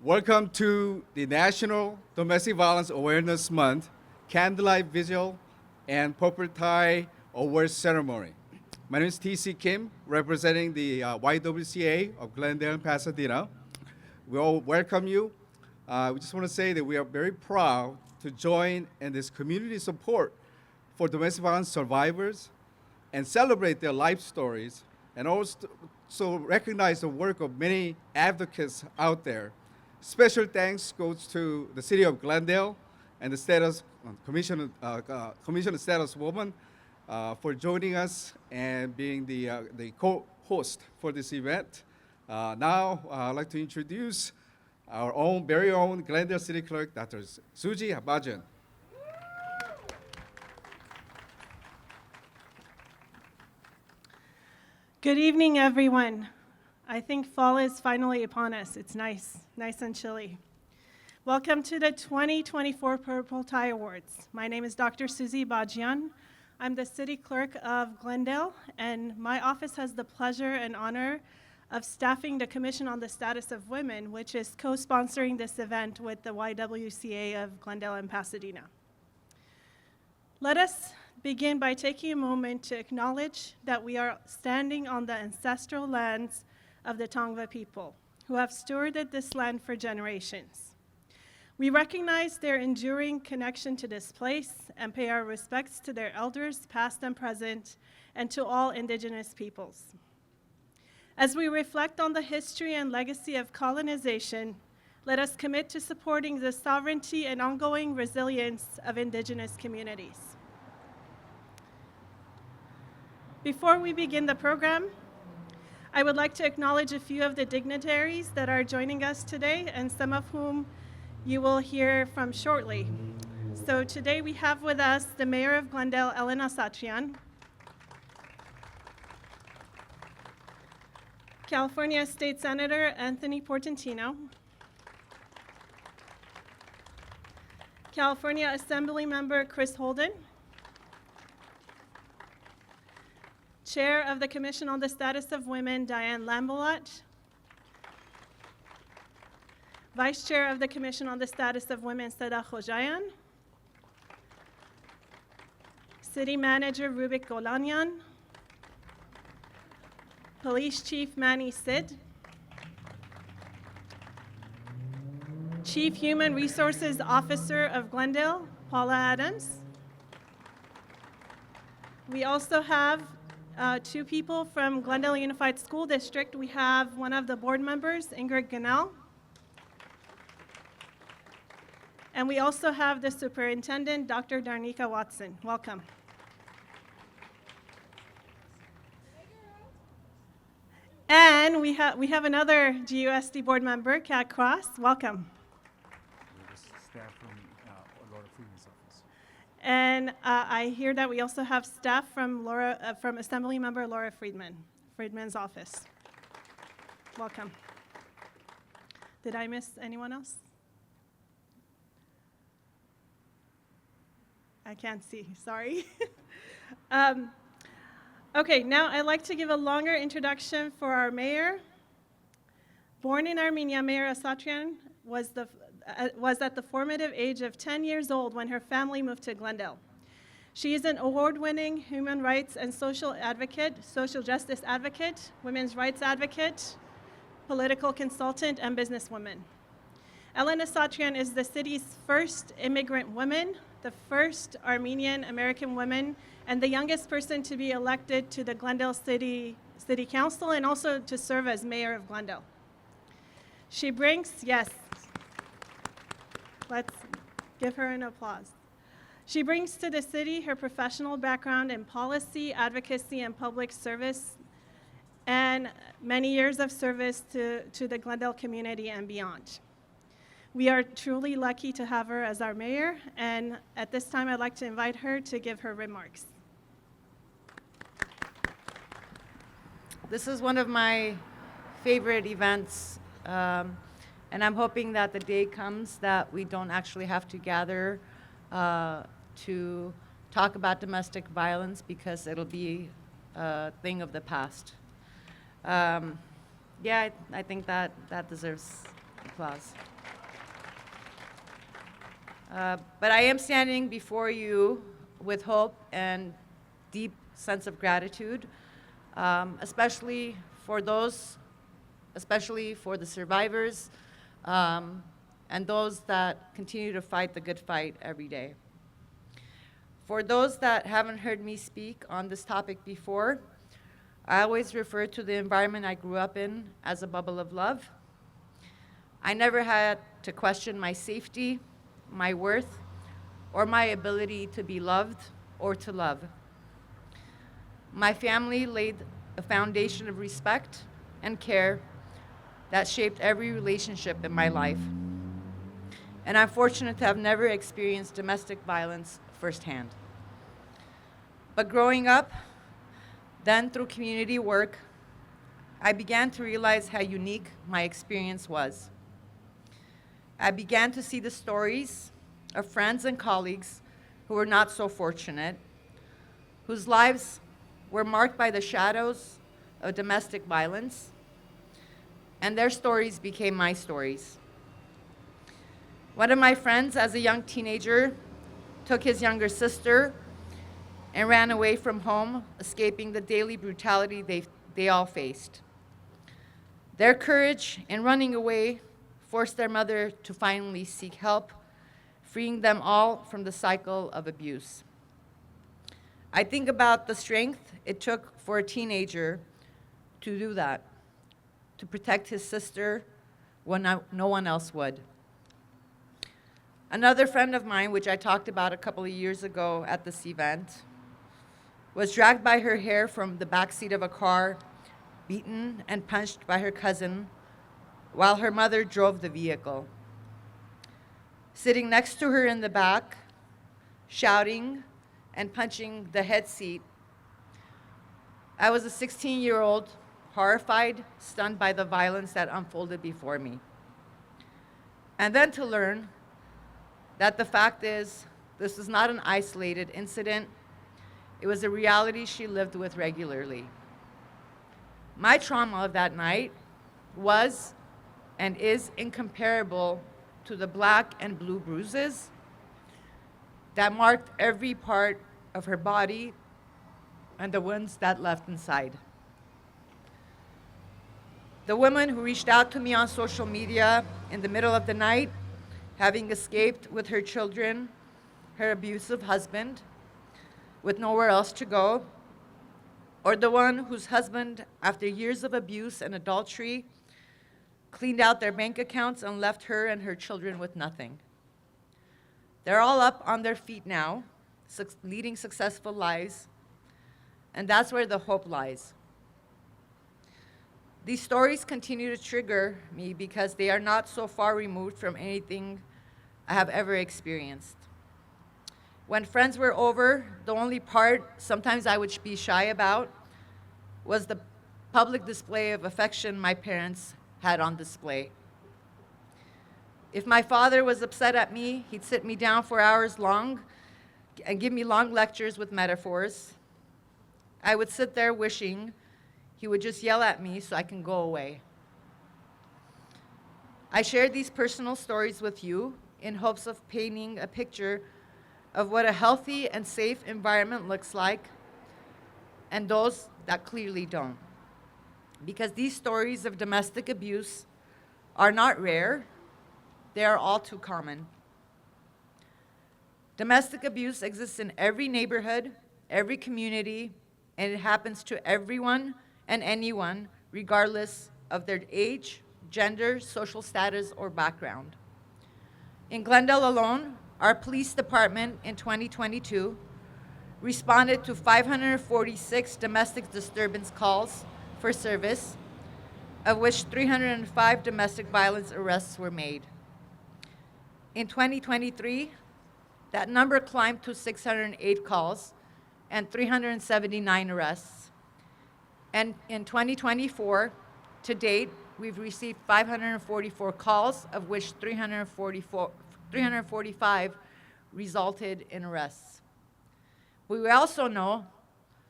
Welcome to the National Domestic Violence Awareness Month, Candlelight, Vigil, and Purple Tie Awards Ceremony. My name is T.C. Kim, representing the YWCA of Glendale and Pasadena. We all welcome you. We just want to say that we are very proud to join in this community support for domestic violence survivors and celebrate their life stories, and also recognize the work of many advocates out there. Special thanks goes to the City of Glendale and the Commission of Status Woman for joining us and being the co-host for this event. Now, I'd like to introduce our very own Glendale City Clerk, Dr. Suji Habajan. Good evening, everyone. I think fall is finally upon us. It's nice and chilly. Welcome to the 2024 Purple Tie Awards. My name is Dr. Susie Bajian. I'm the City Clerk of Glendale, and my office has the pleasure and honor of staffing the Commission on the Status of Women, which is co-sponsoring this event with the YWCA of Glendale and Pasadena. Let us begin by taking a moment to acknowledge that we are standing on the ancestral lands of the Tongva people, who have stewarded this land for generations. We recognize their enduring connection to this place and pay our respects to their elders, past and present, and to all indigenous peoples. As we reflect on the history and legacy of colonization, let us commit to supporting the sovereignty and ongoing resilience of indigenous communities. Before we begin the program, I would like to acknowledge a few of the dignitaries that are joining us today, and some of whom you will hear from shortly. So today we have with us the Mayor of Glendale, Elena Satrian, California State Senator Anthony Portantino, California Assembly Member Chris Holden, Chair of the Commission on the Status of Women, Diane Lambolat, Vice Chair of the Commission on the Status of Women, Seda Khojayan, City Manager Rubik Golanyan, Police Chief Manny Sid, Chief Human Resources Officer of Glendale, Paula Adams. We also have two people from Glendale Unified School District. We have one of the board members, Ingrid Ganell. And we also have the superintendent, Dr. Darnika Watson. Welcome. And we have another GUSD board member, Kat Cross. Welcome. Staff from Laura Friedman's office. And I hear that we also have staff from Assembly Member Laura Friedman's office. Welcome. Did I miss anyone else? I can't see, sorry. Okay, now I'd like to give a longer introduction for our mayor. Born in Armenia, Mayor Asatrian was at the formative age of 10 years old when her family moved to Glendale. She is an award-winning human rights and social justice advocate, women's rights advocate, political consultant, and businesswoman. Elena Satrian is the city's first immigrant woman, the first Armenian-American woman, and the youngest person to be elected to the Glendale City Council and also to serve as mayor of Glendale. She brings, yes, let's give her an applause. She brings to the city her professional background in policy, advocacy, and public service, and many years of service to the Glendale community and beyond. We are truly lucky to have her as our mayor, and at this time I'd like to invite her to give her remarks. This is one of my favorite events, and I'm hoping that the day comes that we don't actually have to gather to talk about domestic violence, because it'll be a thing of the past. Yeah, I think that deserves applause. But I am standing before you with hope and deep sense of gratitude, especially for the survivors, and those that continue to fight the good fight every day. For those that haven't heard me speak on this topic before, I always refer to the environment I grew up in as a bubble of love. I never had to question my safety, my worth, or my ability to be loved or to love. My family laid a foundation of respect and care that shaped every relationship in my life. And I'm fortunate to have never experienced domestic violence firsthand. But growing up, then through community work, I began to realize how unique my experience was. I began to see the stories of friends and colleagues who were not so fortunate, whose lives were marked by the shadows of domestic violence, and their stories became my stories. One of my friends, as a young teenager, took his younger sister and ran away from home, escaping the daily brutality they all faced. Their courage in running away forced their mother to finally seek help, freeing them all from the cycle of abuse. I think about the strength it took for a teenager to do that, to protect his sister when no one else would. Another friend of mine, which I talked about a couple of years ago at this event, was dragged by her hair from the backseat of a car, beaten and punched by her cousin while her mother drove the vehicle. Sitting next to her in the back, shouting and punching the head seat, I was a 16-year-old, horrified, stunned by the violence that unfolded before me. And then to learn that the fact is, this was not an isolated incident. It was a reality she lived with regularly. My trauma of that night was and is incomparable to the black and blue bruises that marked every part of her body and the wounds that left inside. The woman who reached out to me on social media in the middle of the night, having escaped with her children, her abusive husband, with nowhere else to go, or the one whose husband, after years of abuse and adultery, cleaned out their bank accounts and left her and her children with nothing. They're all up on their feet now, leading successful lives, and that's where the hope lies. These stories continue to trigger me because they are not so far removed from anything I have ever experienced. When friends were over, the only part sometimes I would be shy about was the public display of affection my parents had on display. If my father was upset at me, he'd sit me down for hours long and give me long lectures with metaphors. I would sit there wishing he would just yell at me so I can go away. I share these personal stories with you in hopes of painting a picture of what a healthy and safe environment looks like, and those that clearly don't. Because these stories of domestic abuse are not rare, they are all too common. Domestic abuse exists in every neighborhood, every community, and it happens to everyone and anyone, regardless of their age, gender, social status, or background. In Glendale alone, our police department in 2022 responded to 546 domestic disturbance calls for service, of which 305 domestic violence arrests were made. In 2023, that number climbed to 608 calls and 379 arrests. And in 2024, to date, we've received 544 calls, of which 345 resulted in arrests. But we also know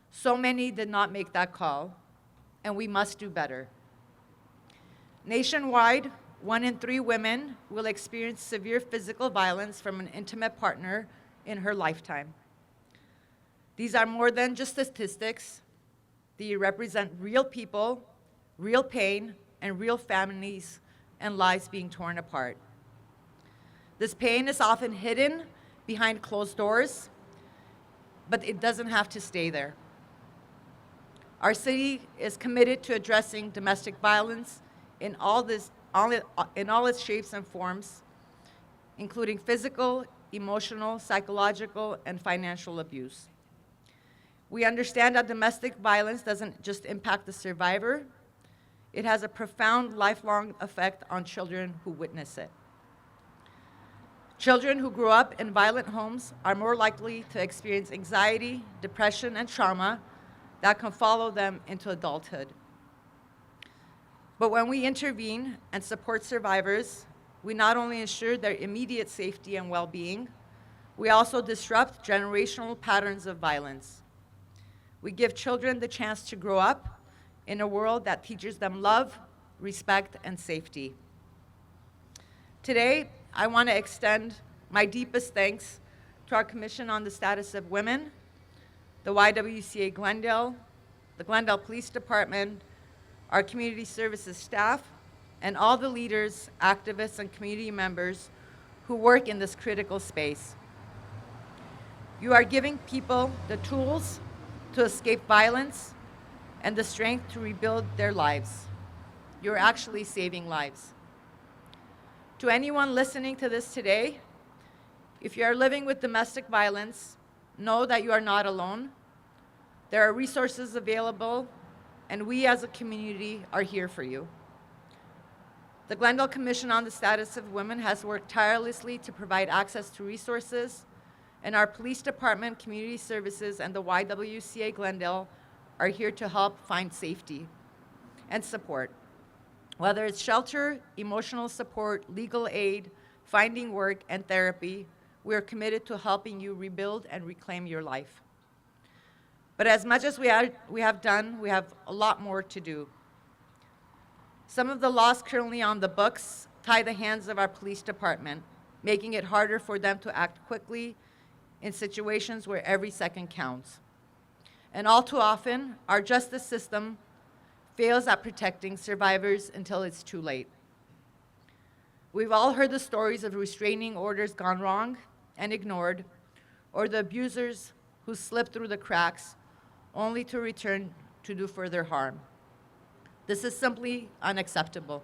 so many did not make that call, and we must do better. Nationwide, 1 in 3 women will experience severe physical violence from an intimate partner in her lifetime. These are more than just statistics. They represent real people, real pain, and real families and lives being torn apart. This pain is often hidden behind closed doors, but it doesn't have to stay there. Our city is committed to addressing domestic violence in all its shapes and forms, including physical, emotional, psychological, and financial abuse. We understand that domestic violence doesn't just impact the survivor, it has a profound lifelong effect on children who witness it. Children who grow up in violent homes are more likely to experience anxiety, depression, and trauma that can follow them into adulthood. But when we intervene and support survivors, we not only ensure their immediate safety and well-being, we also disrupt generational patterns of violence. We give children the chance to grow up in a world that teaches them love, respect, and safety. Today, I want to extend my deepest thanks to our Commission on the Status of Women, the YWCA Glendale, the Glendale Police Department, our community services staff, and all the leaders, activists, and community members who work in this critical space. You are giving people the tools to escape violence and the strength to rebuild their lives. You're actually saving lives. To anyone listening to this today, if you are living with domestic violence, know that you are not alone. There are resources available, and we as a community are here for you. The Glendale Commission on the Status of Women has worked tirelessly to provide access to resources, and our police department, community services, and the YWCA Glendale are here to help find safety and support. Whether it's shelter, emotional support, legal aid, finding work, and therapy, we are committed to helping you rebuild and reclaim your life. But as much as we have done, we have a lot more to do. Some of the laws currently on the books tie the hands of our police department, making it harder for them to act quickly in situations where every second counts. And all too often, our justice system fails at protecting survivors until it's too late. We've all heard the stories of restraining orders gone wrong and ignored, or the abusers who slip through the cracks only to return to do further harm. This is simply unacceptable.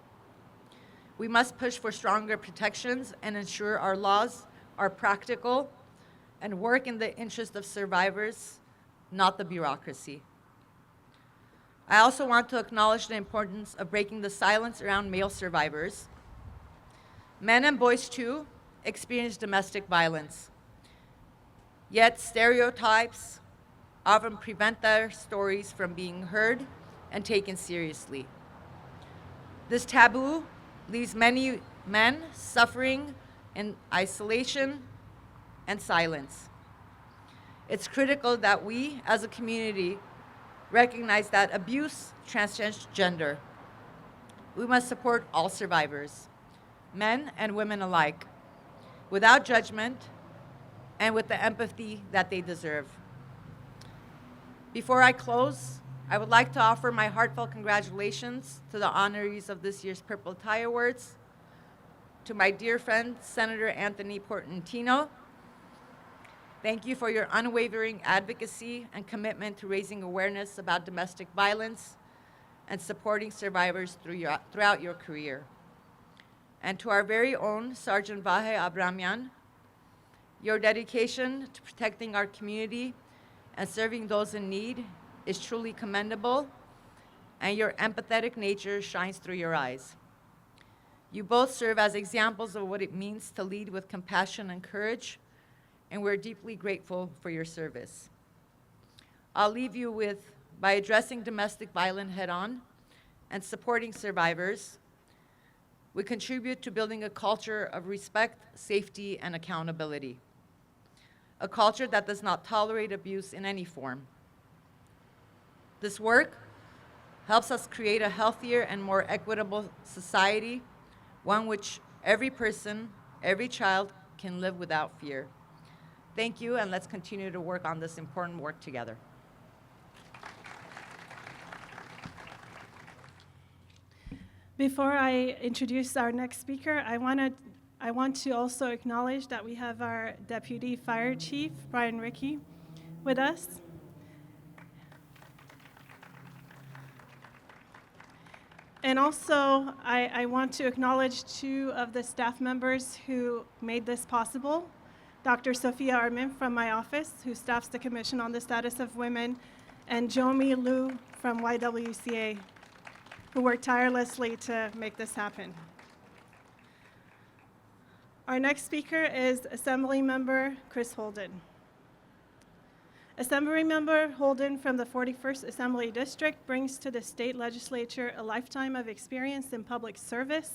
We must push for stronger protections and ensure our laws are practical and work in the interest of survivors, not the bureaucracy. I also want to acknowledge the importance of breaking the silence around male survivors. Men and boys too experience domestic violence, yet stereotypes often prevent their stories from being heard and taken seriously. This taboo leaves many men suffering in isolation and silence. It's critical that we, as a community, recognize that abuse transcends gender. We must support all survivors, men and women alike, without judgment and with the empathy that they deserve. Before I close, I would like to offer my heartfelt congratulations to the honorees of this year's Purple Tie Awards, to my dear friend, Senator Anthony Portantino. Thank you for your unwavering advocacy and commitment to raising awareness about domestic violence and supporting survivors throughout your career. And to our very own Sergeant Vahe Abramian, your dedication to protecting our community and serving those in need is truly commendable, and your empathetic nature shines through your eyes. You both serve as examples of what it means to lead with compassion and courage, and we're deeply grateful for your service. I'll leave you with, by addressing domestic violence head-on and supporting survivors, we contribute to building a culture of respect, safety, and accountability. A culture that does not tolerate abuse in any form. This work helps us create a healthier and more equitable society one which every person, every child can live without fear. Thank you, and let's continue to work on this important work together. Before I introduce our next speaker, I want to also acknowledge that we have our Deputy Fire Chief, Brian Rickey, with us. And also, I want to acknowledge two of the staff members who made this possible. Dr. Sophia Armin from my office, who staffs the Commission on the Status of Women, and Jomi Liu from YWCA, who worked tirelessly to make this happen. Our next speaker is Assembly Member Chris Holden. Assembly Member Holden from the 41st Assembly District brings to the state legislature a lifetime of experience in public service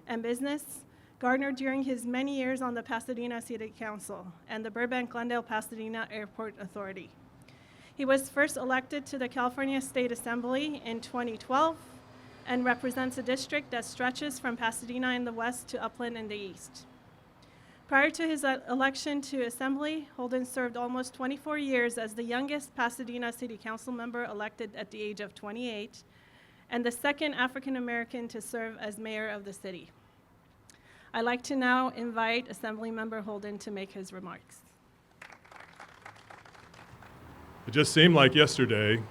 and business, garnered during his many years on the Pasadena City Council and the Burbank-Glendale-Pasadena Airport Authority. He was first elected to the California State Assembly in 2012 and represents a district that stretches from Pasadena in the west to Upland in the east. Prior to his election to Assembly, Holden served almost 24 years as the youngest Pasadena City Council member elected at the age of 28, and the second African American to serve as mayor of the city. I'd like to now invite Assemblymember Holden to make his remarks. It just seemed like yesterday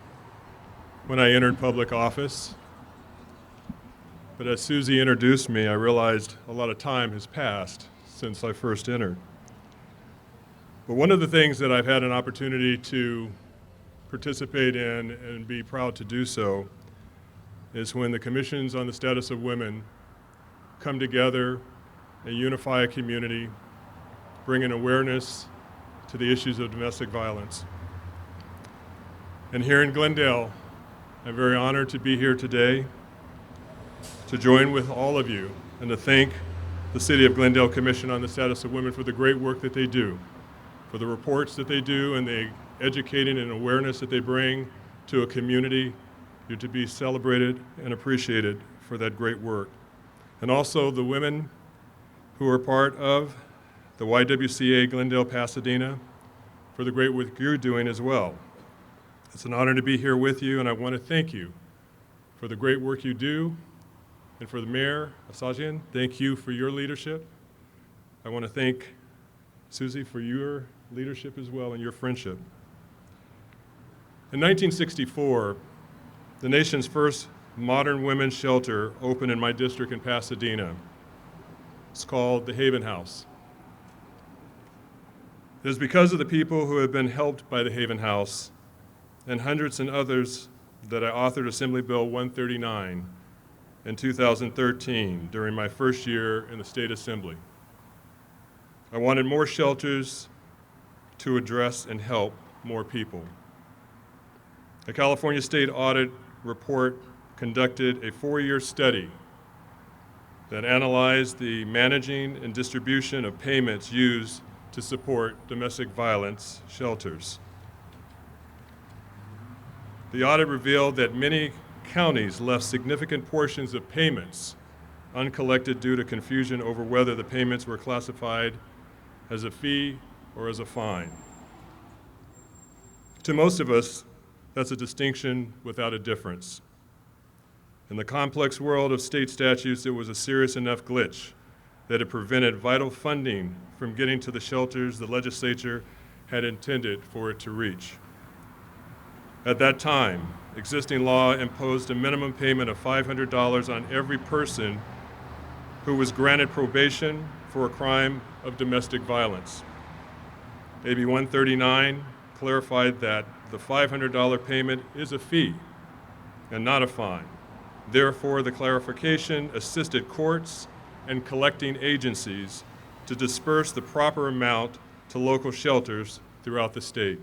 when I entered public office, but as Susie introduced me, I realized a lot of time has passed since I first entered. But one of the things that I've had an opportunity to participate in and be proud to do so is when the commissions on the status of women come together and unify a community, bring an awareness to the issues of domestic violence. And here in Glendale, I'm very honored to be here today to join with all of you and to thank the City of Glendale Commission on the Status of Women for the great work that they do, for the reports that they do and the educating and awareness that they bring to a community. You're to be celebrated and appreciated for that great work. And also the women who are part of the YWCA Glendale Pasadena for the great work you're doing as well. It's an honor to be here with you, and I want to thank you for the great work you do. And for the Mayor, Asajian, thank you for your leadership. I want to thank Susie for your leadership as well and your friendship. In 1964, the nation's first modern women's shelter opened in my district in Pasadena. It's called the Haven House. It is because of the people who have been helped by the Haven House and hundreds and others that I authored Assembly Bill 139 in 2013 during my first year in the State Assembly. I wanted more shelters to address and help more people. A California State Audit report conducted a 4-year study that analyzed the managing and distribution of payments used to support domestic violence shelters. The audit revealed that many counties left significant portions of payments uncollected due to confusion over whether the payments were classified as a fee or as a fine. To most of us, that's a distinction without a difference. In the complex world of state statutes, it was a serious enough glitch that it prevented vital funding from getting to the shelters the legislature had intended for it to reach. At that time, existing law imposed a minimum payment of $500 on every person who was granted probation for a crime of domestic violence. AB 139 clarified that the $500 payment is a fee and not a fine. Therefore, the clarification assisted courts and collecting agencies to disperse the proper amount to local shelters throughout the state.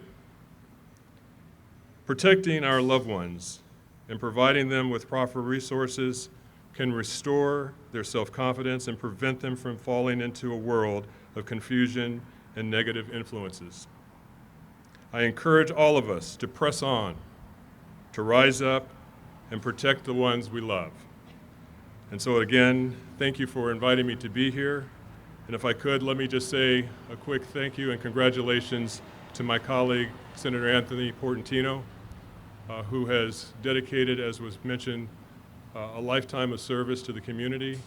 Protecting our loved ones and providing them with proper resources can restore their self-confidence and prevent them from falling into a world of confusion and negative influences. I encourage all of us to press on, to rise up and protect the ones we love. And so again, thank you for inviting me to be here. And if I could, let me just say a quick thank you and congratulations to my colleague, Senator Anthony Portantino, who has dedicated, as was mentioned, a lifetime of service to the community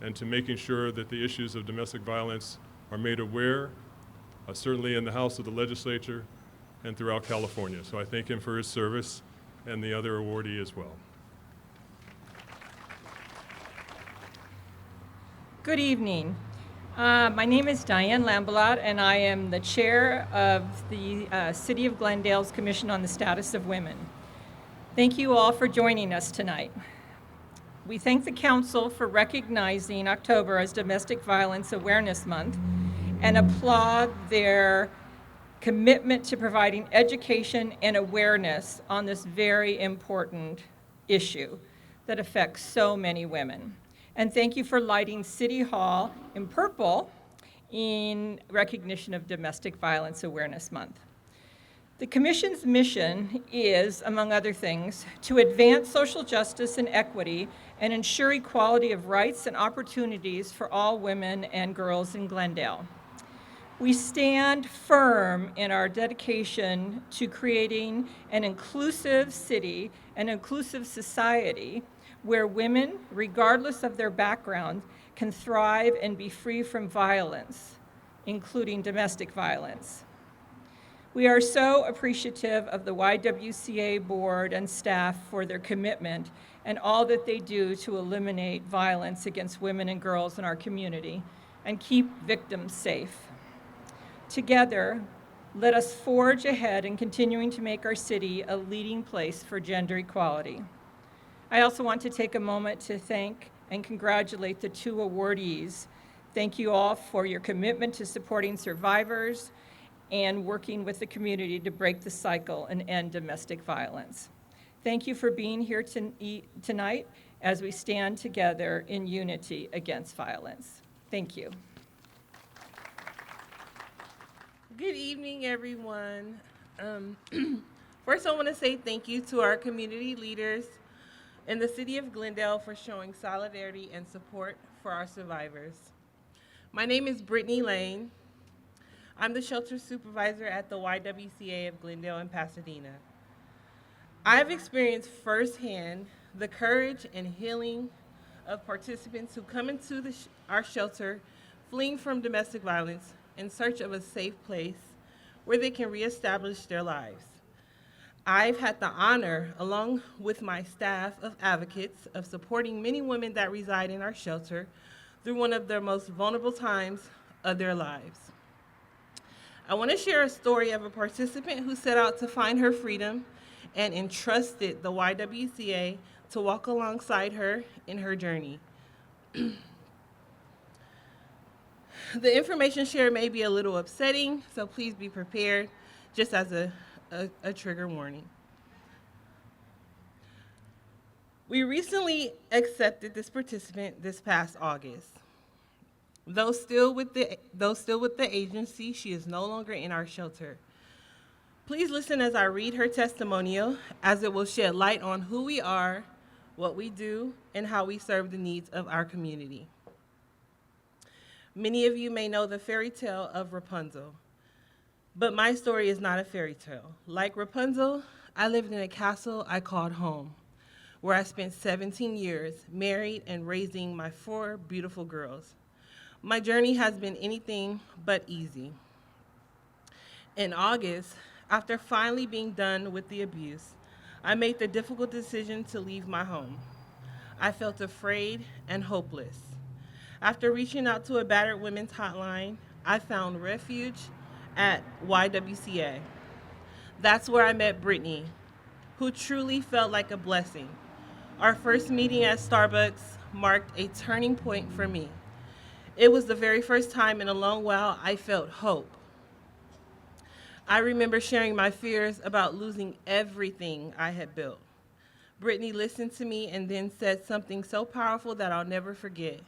and to making sure that the issues of domestic violence are made aware, certainly in the House of the Legislature and throughout California. So I thank him for his service and the other awardee as well. Good evening. My name is Diane Lambelat, and I am the chair of the City of Glendale's Commission on the Status of Women. Thank you all for joining us tonight. We thank the Council for recognizing October as Domestic Violence Awareness Month and applaud their commitment to providing education and awareness on this very important issue that affects so many women. And thank you for lighting City Hall in purple in recognition of Domestic Violence Awareness Month. The Commission's mission is, among other things, to advance social justice and equity and ensure equality of rights and opportunities for all women and girls in Glendale. We stand firm in our dedication to creating an inclusive city, an inclusive society, where women, regardless of their background, can thrive and be free from violence, including domestic violence. We are so appreciative of the YWCA board and staff for their commitment and all that they do to eliminate violence against women and girls in our community and keep victims safe. Together, let us forge ahead in continuing to make our city a leading place for gender equality. I also want to take a moment to thank and congratulate the two awardees. Thank you all for your commitment to supporting survivors and working with the community to break the cycle and end domestic violence. Thank you for being here tonight as we stand together in unity against violence. Thank you. Good evening, everyone. First, I want to say thank you to our community leaders in the City of Glendale for showing solidarity and support for our survivors. My name is Brittany Lane. I'm the shelter supervisor at the YWCA of Glendale and Pasadena. I've experienced firsthand the courage and healing of participants who come into our shelter fleeing from domestic violence in search of a safe place where they can reestablish their lives. I've had the honor, along with my staff of advocates, of supporting many women that reside in our shelter through one of their most vulnerable times of their lives. I want to share a story of a participant who set out to find her freedom and entrusted the YWCA to walk alongside her in her journey. The information shared may be a little upsetting, so please be prepared, just as a trigger warning. We recently accepted this participant this past August. Though still with the agency, she is no longer in our shelter. Please listen as I read her testimonial, as it will shed light on who we are, what we do, and how we serve the needs of our community. Many of you may know the fairy tale of Rapunzel, but my story is not a fairy tale. Like Rapunzel, I lived in a castle I called home, where I spent 17 years married and raising my 4 beautiful girls. My journey has been anything but easy. In August, after finally being done with the abuse, I made the difficult decision to leave my home. I felt afraid and hopeless. After reaching out to a battered women's hotline, I found refuge at YWCA. That's where I met Brittany, who truly felt like a blessing. Our first meeting at Starbucks marked a turning point for me. It was the very first time in a long while I felt hope. I remember sharing my fears about losing everything I had built. Brittany listened to me and then said something so powerful that I'll never forget.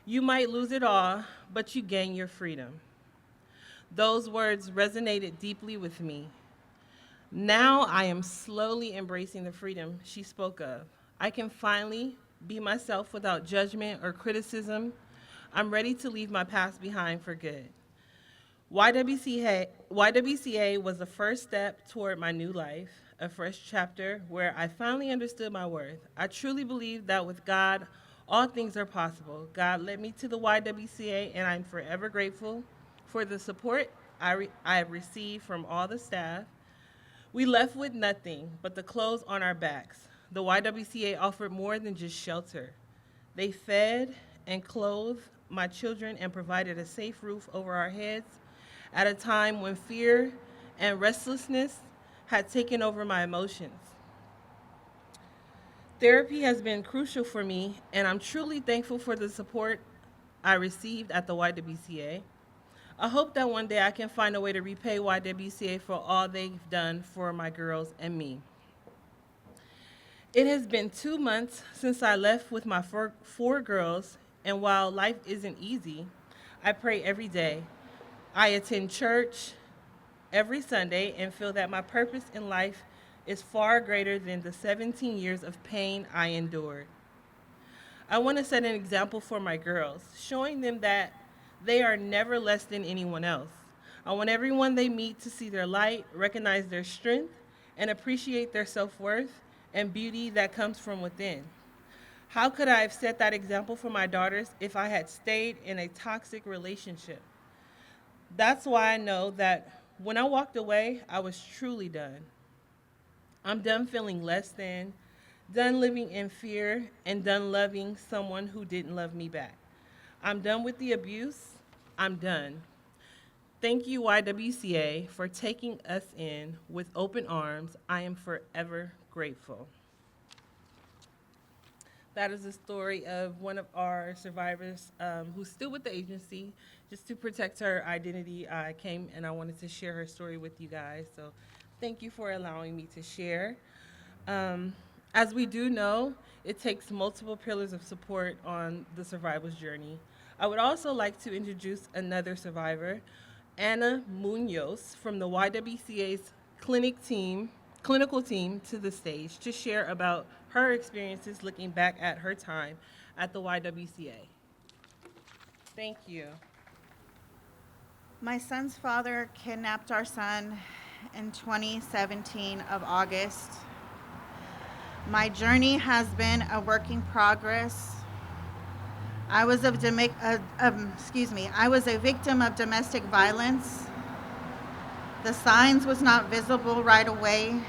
You might lose it all, but you gain your freedom. Those words resonated deeply with me. Now I am slowly embracing the freedom she spoke of. I can finally be myself without judgment or criticism. I'm ready to leave my past behind for good. YWCA was the first step toward my new life, a fresh chapter where I finally understood my worth. I truly believe that with God, all things are possible. God led me to the YWCA, and I'm forever grateful for the support I have received from all the staff. We left with nothing but the clothes on our backs. The YWCA offered more than just shelter. They fed and clothed my children and provided a safe roof over our heads at a time when fear and restlessness had taken over my emotions. Therapy has been crucial for me, and I'm truly thankful for the support I received at the YWCA. I hope that one day I can find a way to repay YWCA for all they've done for my girls and me. It has been 2 months since I left with my four girls, and while life isn't easy, I pray every day. I attend church every Sunday and feel that my purpose in life is far greater than the 17 years of pain I endured. I want to set an example for my girls, showing them that they are never less than anyone else. I want everyone they meet to see their light, recognize their strength, and appreciate their self-worth and beauty that comes from within. How could I have set that example for my daughters if I had stayed in a toxic relationship? That's why I know that when I walked away, I was truly done. I'm done feeling less than, done living in fear, and done loving someone who didn't love me back. I'm done with the abuse. I'm done. Thank you, YWCA, for taking us in with open arms. I am forever grateful. That is the story of one of our survivors who's still with the agency. Just to protect her identity, I came and I wanted to share her story with you guys. So thank you for allowing me to share. As we do know, it takes multiple pillars of support on the survival's journey. I would also like to introduce another survivor, Anna Munoz from the YWCA's clinical team to the stage to share about her experiences looking back at her time at the YWCA. Thank you. My son's father kidnapped our son in 2017 of August. My journey has been a work in progress. I was a victim of domestic violence. The signs was not visible right away,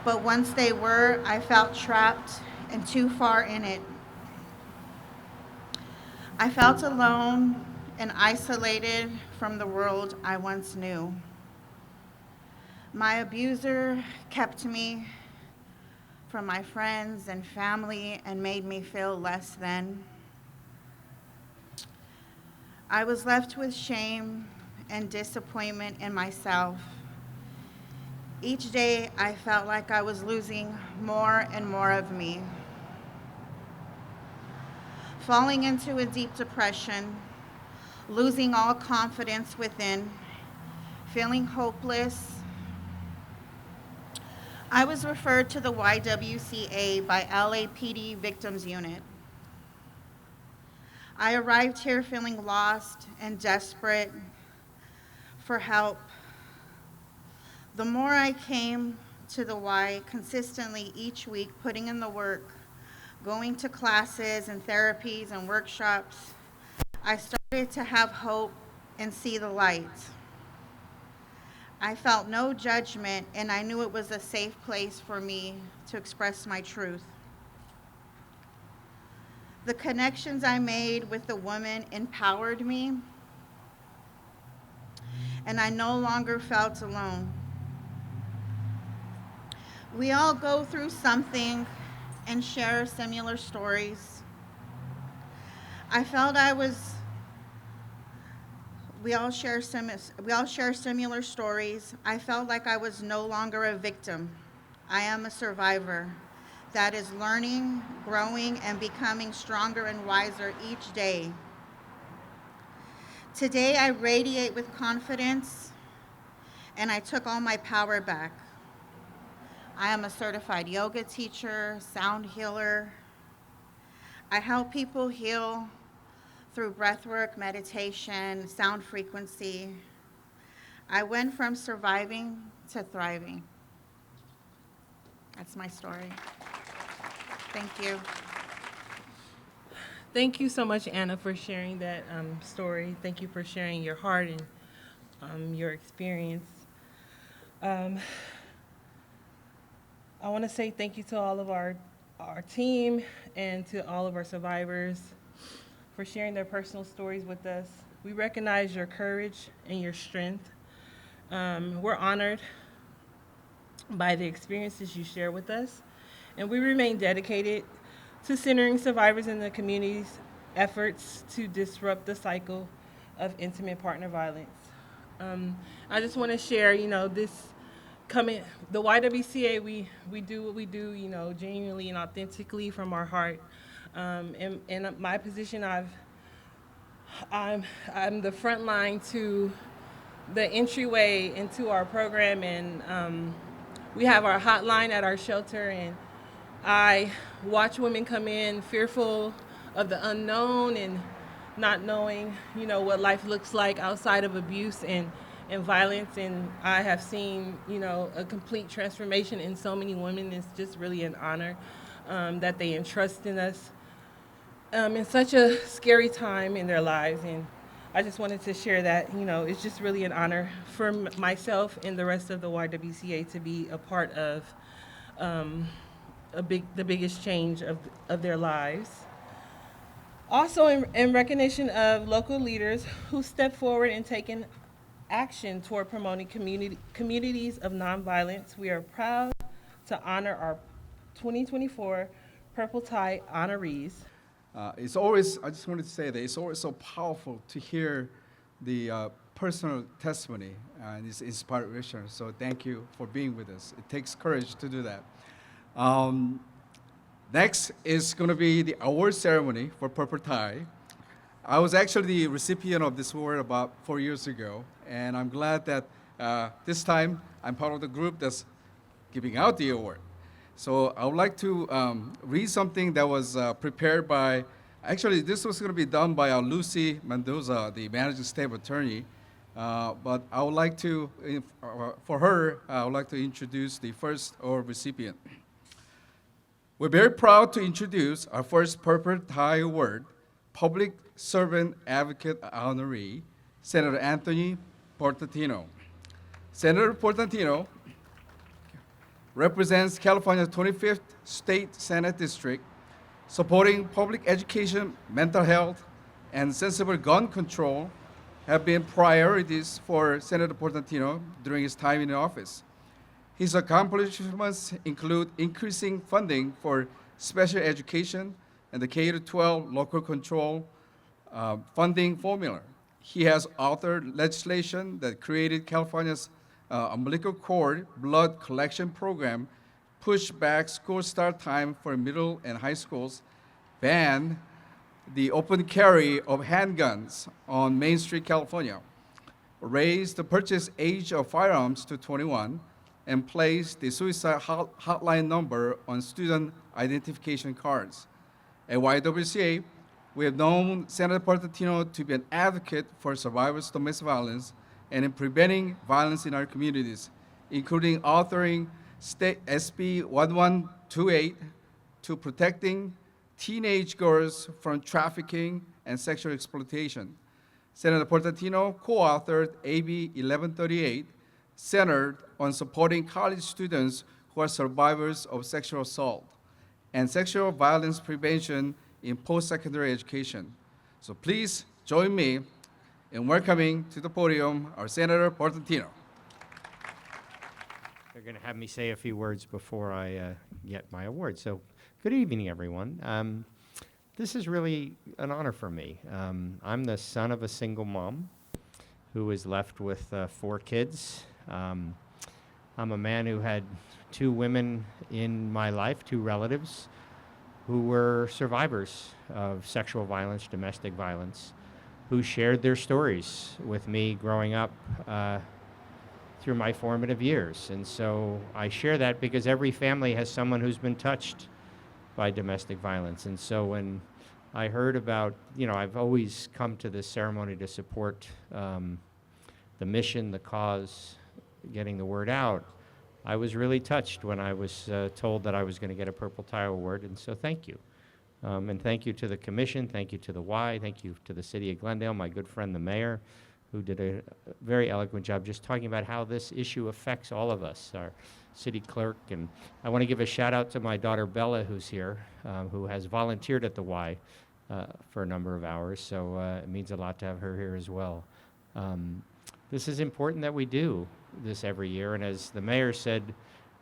but once they were, I felt trapped and too far in it. I felt alone and isolated from the world I once knew. My abuser kept me from my friends and family and made me feel less than. I was left with shame and disappointment in myself. Each day, I felt like I was losing more and more of me. Falling into a deep depression, losing all confidence within, feeling hopeless. I was referred to the YWCA by LAPD Victims Unit. I arrived here feeling lost and desperate for help. The more I came to the Y consistently each week, putting in the work, going to classes and therapies and workshops, I started to have hope and see the light. I felt no judgment, and I knew it was a safe place for me to express my truth. The connections I made with the women empowered me, and I no longer felt alone. We all go through something and share similar stories. We all share similar stories. I felt like I was no longer a victim. I am a survivor that is learning, growing, and becoming stronger and wiser each day. Today, I radiate with confidence, and I took all my power back. I am a certified yoga teacher, sound healer, I help people heal through breathwork, meditation, sound frequency. I went from surviving to thriving. That's my story. Thank you. Thank you so much, Anna, for sharing that story. Thank you for sharing your heart and your experience. I want to say thank you to all of our team and to all of our survivors for sharing their personal stories with us. We recognize your courage and your strength. We're honored by the experiences you share with us, and we remain dedicated to centering survivors in the community's efforts to disrupt the cycle of intimate partner violence. I just want to share, the YWCA, we do what we do, genuinely and authentically from our heart. In my position, I'm the front line to the entryway into our program, and we have our hotline at our shelter, and I watch women come in fearful of the unknown and not knowing, what life looks like outside of abuse and violence. And I have seen, a complete transformation in so many women. It's just really an honor that they entrust in us in such a scary time in their lives. And I just wanted to share that, it's just really an honor for myself and the rest of the YWCA to be a part of the biggest change of their lives. Also, in recognition of local leaders who stepped forward and taken action toward promoting communities of nonviolence, we are proud to honor our 2024 Purple Tie honorees. I just wanted to say that it's always so powerful to hear the personal testimony and it's inspirational. So thank you for being with us. It takes courage to do that. Next is going to be the award ceremony for Purple Tie. I was actually the recipient of this award about 4 years ago, and I'm glad that this time I'm part of the group that's giving out the award. So I would like to read something that was prepared by, actually this was going to be done by Lucy Mendoza, the managing state attorney, but I would like to, for her, I would like to introduce the first award recipient. We're very proud to introduce our first Purple Tie Award, Public Servant Advocate honoree, Senator Anthony Portantino. Senator Portantino represents California's 25th State Senate District, supporting public education, mental health, and sensible gun control have been priorities for Senator Portantino during his time in office. His accomplishments include increasing funding for special education and the K-12 local control funding formula. He has authored legislation that created California's umbilical cord blood collection program, pushed back school start time for middle and high schools, banned the open carry of handguns on Main Street, California, raised the purchase age of firearms to 21, and placed the suicide hotline number on student identification cards. At YWCA, we have known Senator Portantino to be an advocate for survivors of domestic violence and in preventing violence in our communities, including authoring State SB 1128 to protecting teenage girls from trafficking and sexual exploitation. Senator Portantino co-authored AB 1138, centered on supporting college students who are survivors of sexual assault and sexual violence prevention in post-secondary education. So please join me in welcoming to the podium our Senator Portantino. They're going to have me say a few words before I get my award. So good evening, everyone. This is really an honor for me. I'm the son of a single mom who was left with 4 kids. I'm a man who had 2 women in my life, 2 relatives, who were survivors of sexual violence, domestic violence, who shared their stories with me growing up through my formative years. And so I share that because every family has someone who's been touched by domestic violence. And so when I heard about, I've always come to this ceremony to support the mission, the cause, getting the word out. I was really touched when I was told that I was going to get a Purple Tie Award, and so thank you. And thank you to the commission, thank you to the Y, thank you to the city of Glendale, my good friend the mayor, who did a very eloquent job just talking about how this issue affects all of us, our city clerk. And I want to give a shout out to my daughter Bella, who's here, who has volunteered at the Y for a number of hours, so it means a lot to have her here as well. This is important that we do this every year, and as the mayor said,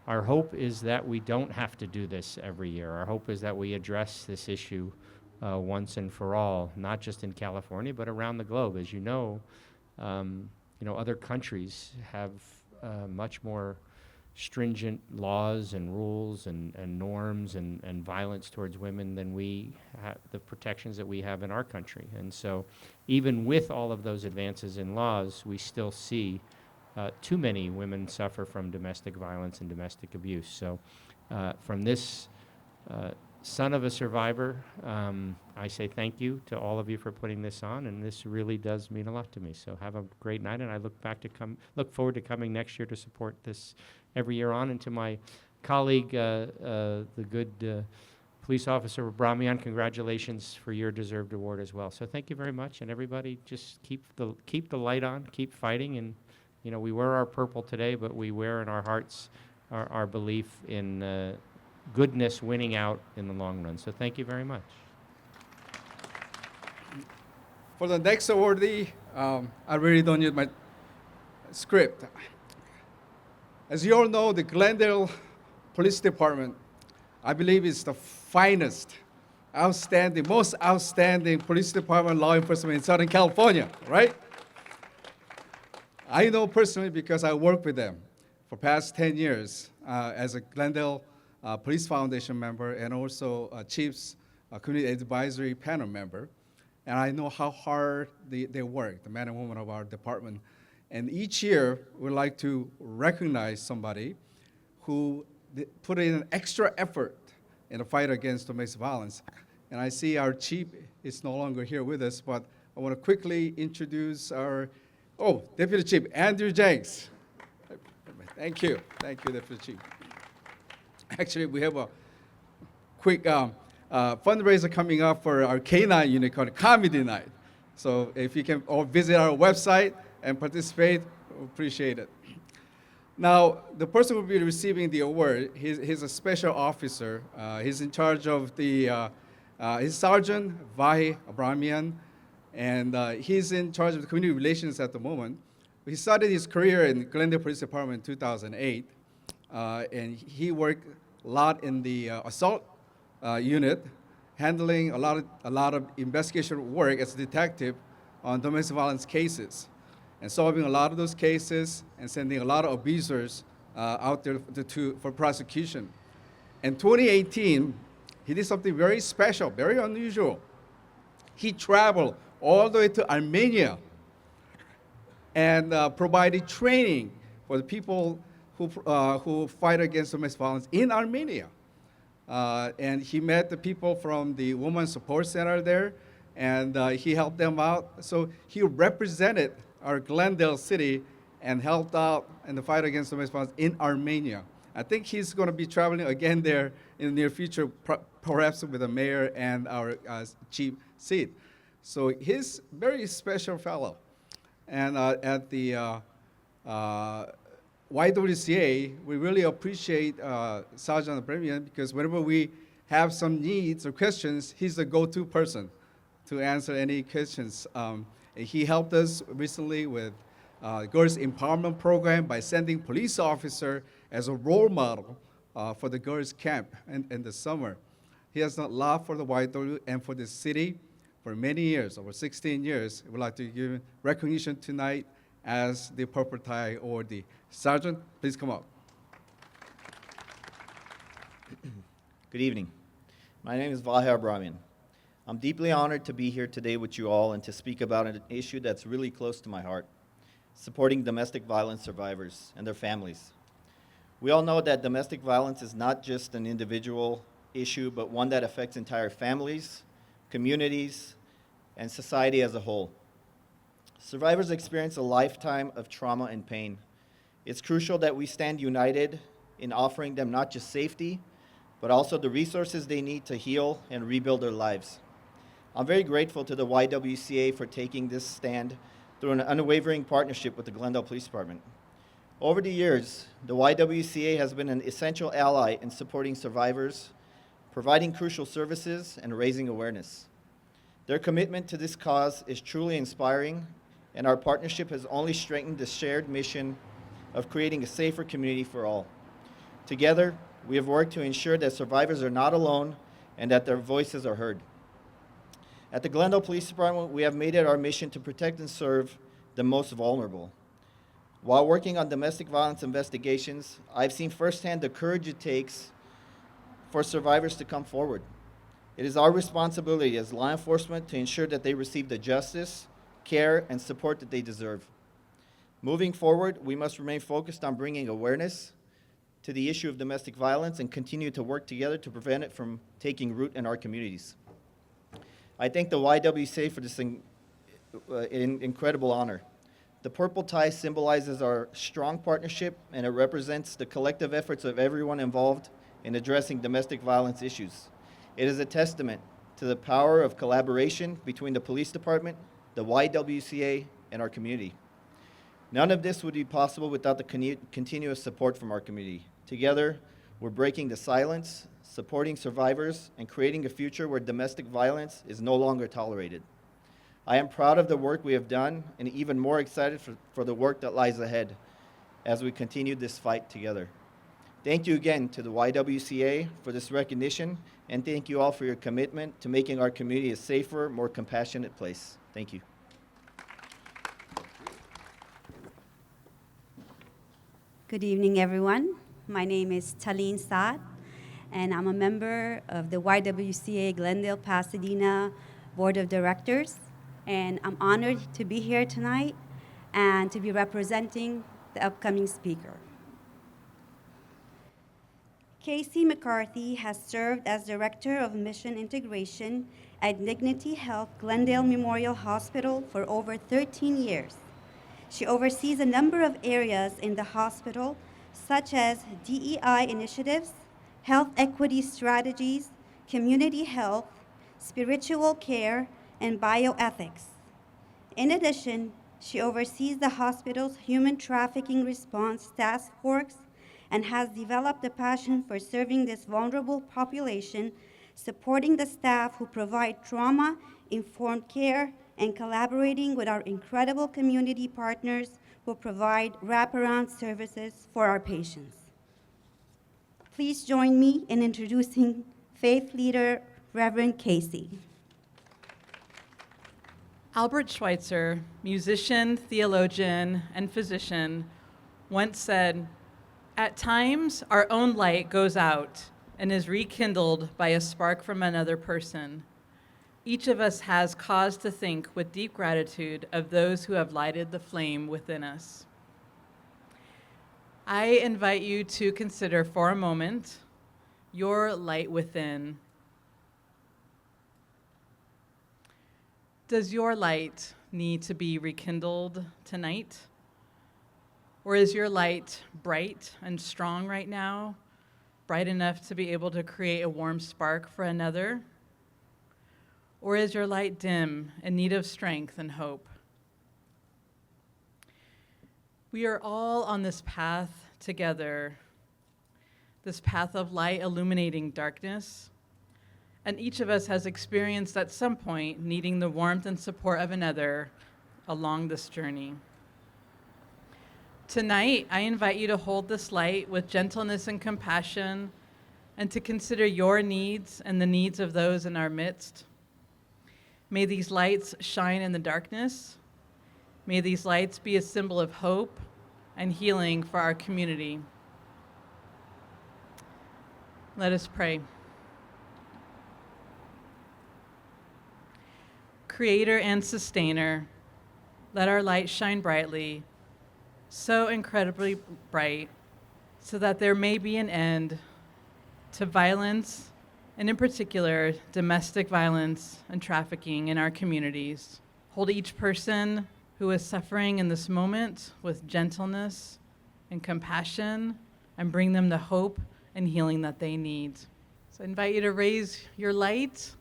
our hope is that we don't have to do this every year. Our hope is that we address this issue once and for all, not just in California, but around the globe. As you know, other countries have much more stringent laws and rules and norms and violence towards women than we have, the protections that we have in our country. And so even with all of those advances in laws, we still see too many women suffer from domestic violence and domestic abuse. So from this son of a survivor, I say thank you to all of you for putting this on, and this really does mean a lot to me. So have a great night, and I look forward to coming next year to support this every year on. And to my colleague, the good police officer Bramian, congratulations for your deserved award as well. So thank you very much, and everybody just keep the light on, keep fighting, and we wear our purple today, but we wear in our hearts our belief in goodness winning out in the long run. So thank you very much. For the next awardee, I really don't need my script. As you all know, the Glendale Police Department, I believe, is the finest, most outstanding police department law enforcement in Southern California, right? I know personally because I worked with them for past 10 years as a Glendale Police Foundation member and also Chiefs Community Advisory Panel member. And I know how hard they work, the men and women of our department. And each year, we like to recognize somebody who put in an extra effort in the fight against domestic violence. And I see our chief is no longer here with us, but I want to quickly introduce our Deputy Chief Andrew Jenks. Thank you, Deputy Chief. Actually, we have a quick fundraiser coming up for our K-9 unit called Comedy Night. So if you can all visit our website and participate, we appreciate it. Now, the person who will be receiving the award, he's a special officer. He's in charge of he's Sergeant Vahi Abramian, and he's in charge of the community relations at the moment. He started his career in Glendale Police Department in 2008, and he worked a lot in the assault unit, handling a lot of investigation work as a detective on domestic violence cases, and solving a lot of those cases and sending a lot of abusers out there for prosecution. In 2018, he did something very special, very unusual. He traveled all the way to Armenia and provided training for the people who fight against domestic violence in Armenia. And he met the people from the Women's Support Center there, and he helped them out. So he represented our Glendale city and helped out in the fight against domestic violence in Armenia. I think he's going to be traveling again there in the near future, perhaps with the mayor and our chief seat. So he's a very special fellow. And at the YWCA, we really appreciate Sergeant Abramian because whenever we have some needs or questions, he's the go-to person to answer any questions. He helped us recently with Girls Empowerment Program by sending police officer as a role model for the girls' camp in the summer. He has done a lot for the YW and for the city for many years, over 16 years. We'd like to give him recognition tonight as the Purple Tie awardee. Sergeant, please come up. Good evening. My name is Vahi Abramian. I'm deeply honored to be here today with you all and to speak about an issue that's really close to my heart, supporting domestic violence survivors and their families. We all know that domestic violence is not just an individual issue, but one that affects entire families, communities, and society as a whole. Survivors experience a lifetime of trauma and pain. It's crucial that we stand united in offering them not just safety, but also the resources they need to heal and rebuild their lives. I'm very grateful to the YWCA for taking this stand through an unwavering partnership with the Glendale Police Department. Over the years, the YWCA has been an essential ally in supporting survivors, providing crucial services, and raising awareness. Their commitment to this cause is truly inspiring, and our partnership has only strengthened the shared mission of creating a safer community for all. Together, we have worked to ensure that survivors are not alone and that their voices are heard. At the Glendale Police Department, we have made it our mission to protect and serve the most vulnerable. While working on domestic violence investigations, I've seen firsthand the courage it takes for survivors to come forward. It is our responsibility as law enforcement to ensure that they receive the justice, care, and support that they deserve. Moving forward, we must remain focused on bringing awareness to the issue of domestic violence and continue to work together to prevent it from taking root in our communities. I thank the YWCA for this incredible honor. The purple tie symbolizes our strong partnership, and it represents the collective efforts of everyone involved in addressing domestic violence issues. It is a testament to the power of collaboration between the police department, the YWCA, and our community. None of this would be possible without the continuous support from our community. Together, we're breaking the silence, supporting survivors, and creating a future where domestic violence is no longer tolerated. I am proud of the work we have done and even more excited for the work that lies ahead as we continue this fight together. Thank you again to the YWCA for this recognition, and thank you all for your commitment to making our community a safer, more compassionate place. Thank you. Good evening, everyone. My name is Talene Saad, and I'm a member of the YWCA Glendale Pasadena Board of Directors, and I'm honored to be here tonight and to be representing the upcoming speaker. Casey McCarthy has served as Director of Mission Integration at Dignity Health Glendale Memorial Hospital for over 13 years. She oversees a number of areas in the hospital, such as DEI initiatives, health equity strategies, community health, spiritual care, and bioethics. In addition, she oversees the hospital's human trafficking response task force and has developed a passion for serving this vulnerable population, supporting the staff who provide trauma-informed care, and collaborating with our incredible community partners who provide wraparound services for our patients. Please join me in introducing faith leader, Reverend Casey. Albert Schweitzer, musician, theologian, and physician, once said, "At times, our own light goes out and is rekindled by a spark from another person. Each of us has cause to think with deep gratitude of those who have lighted the flame within us." I invite you to consider for a moment your light within. Does your light need to be rekindled tonight? Or is your light bright and strong right now, bright enough to be able to create a warm spark for another? Or is your light dim, in need of strength and hope? We are all on this path together, this path of light illuminating darkness, and each of us has experienced at some point needing the warmth and support of another along this journey. Tonight, I invite you to hold this light with gentleness and compassion, and to consider your needs and the needs of those in our midst. May these lights shine in the darkness. May these lights be a symbol of hope and healing for our community. Let us pray. Creator and sustainer, let our light shine brightly, so incredibly bright, so that there may be an end to violence and in particular, domestic violence and trafficking in our communities. Hold each person who is suffering in this moment with gentleness and compassion, and bring them the hope and healing that they need. So I invite you to raise your light,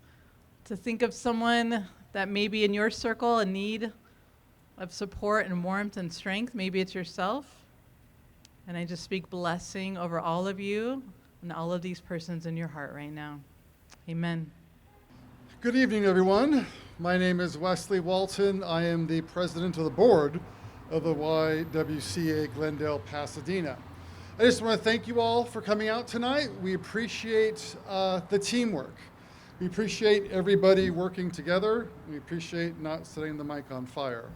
to think of someone that may be in your circle in need of support and warmth and strength. Maybe it's yourself. And I just speak blessing over all of you and all of these persons in your heart right now. Amen. Good evening, everyone. My name is Wesley Walton. I am the president of the board of the YWCA Glendale, Pasadena. I just want to thank you all for coming out tonight. We appreciate the teamwork. We appreciate everybody working together. We appreciate not setting the mic on fire.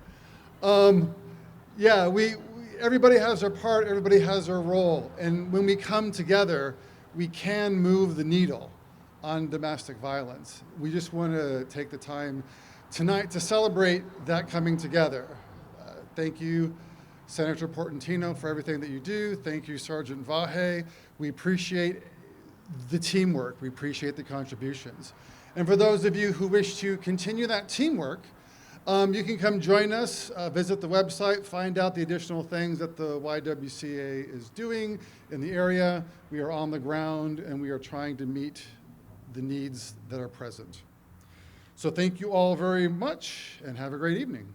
Everybody has their part, everybody has their role. And when we come together, we can move the needle on domestic violence. We just want to take the time tonight to celebrate that coming together. Thank you, Senator Portantino, for everything that you do. Thank you, Sergeant Vahe. We appreciate the teamwork. We appreciate the contributions. And for those of you who wish to continue that teamwork, you can come join us, visit the website, find out the additional things that the YWCA is doing in the area. We are on the ground and we are trying to meet the needs that are present. So thank you all very much and have a great evening.